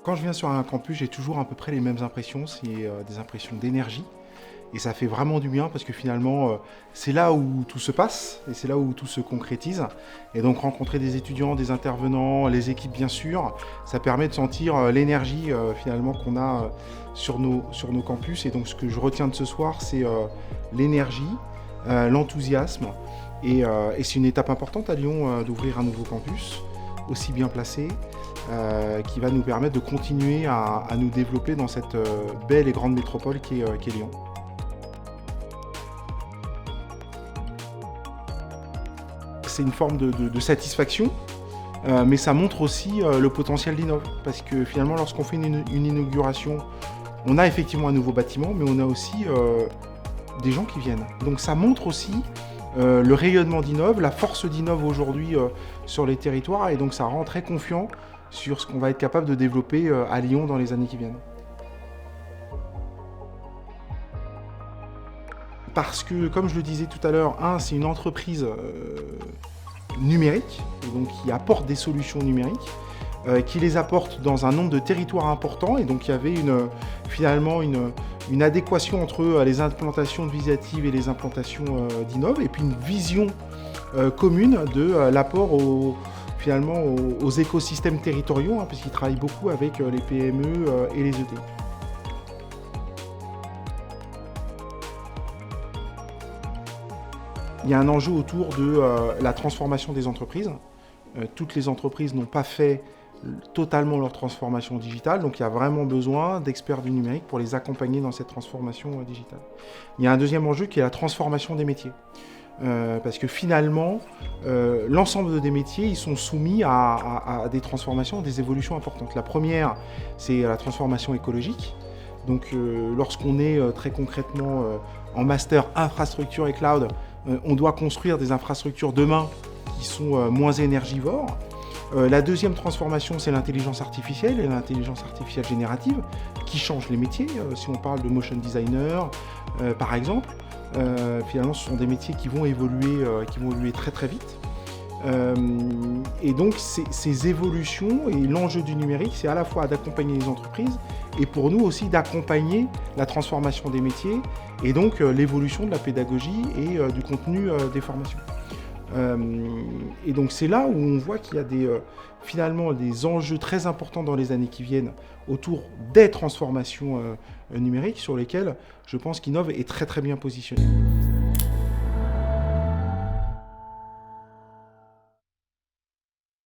Quand je viens sur un campus, j'ai toujours à peu près les mêmes impressions, c'est des impressions d'énergie. Et ça fait vraiment du bien parce que finalement, c'est là où tout se passe et c'est là où tout se concrétise. Et donc rencontrer des étudiants, des intervenants, les équipes bien sûr, ça permet de sentir l'énergie finalement qu'on a sur nos campus. Et donc ce que je retiens de ce soir, c'est l'énergie, l'enthousiasme. Et c'est une étape importante à Lyon d'ouvrir un nouveau campus, aussi bien placé, qui va nous permettre de continuer à nous développer dans cette belle et grande métropole qu'est Lyon. C'est une forme de satisfaction, mais ça montre aussi le potentiel d'Innov. Parce que finalement, lorsqu'on fait une inauguration, on a effectivement un nouveau bâtiment, mais on a aussi des gens qui viennent. Donc ça montre aussi le rayonnement d'Innov, la force d'Innov aujourd'hui sur les territoires, et donc ça rend très confiant sur ce qu'on va être capable de développer à Lyon dans les années qui viennent. Parce que, comme je le disais tout à l'heure, c'est une entreprise numérique, et donc qui apporte des solutions numériques, qui les apporte dans un nombre de territoires importants, et donc il y avait finalement une adéquation entre les implantations de Visiative et les implantations d'Innov, et puis une vision commune de l'apport finalement aux écosystèmes territoriaux, puisqu'ils travaillent beaucoup avec les PME et les ETI. Il y a un enjeu autour de la transformation des entreprises. Toutes les entreprises n'ont pas fait totalement leur transformation digitale, donc il y a vraiment besoin d'experts du numérique pour les accompagner dans cette transformation digitale. Il y a un deuxième enjeu qui est la transformation des métiers. Parce que finalement, l'ensemble des métiers, ils sont soumis à des transformations, des évolutions importantes. La première, c'est la transformation écologique. Donc lorsqu'on est très concrètement en master infrastructure et cloud, on doit construire des infrastructures demain qui sont moins énergivores. La deuxième transformation, c'est l'intelligence artificielle et l'intelligence artificielle générative qui change les métiers. Si on parle de motion designer, par exemple, finalement, ce sont des métiers qui vont évoluer très très vite. Et donc, ces évolutions et l'enjeu du numérique, c'est à la fois d'accompagner les entreprises et pour nous aussi d'accompagner la transformation des métiers et donc l'évolution de la pédagogie et du contenu des formations. Et donc c'est là où on voit qu'il y a finalement des enjeux très importants dans les années qui viennent autour des transformations numériques sur lesquelles je pense qu'Innov est très très bien positionné.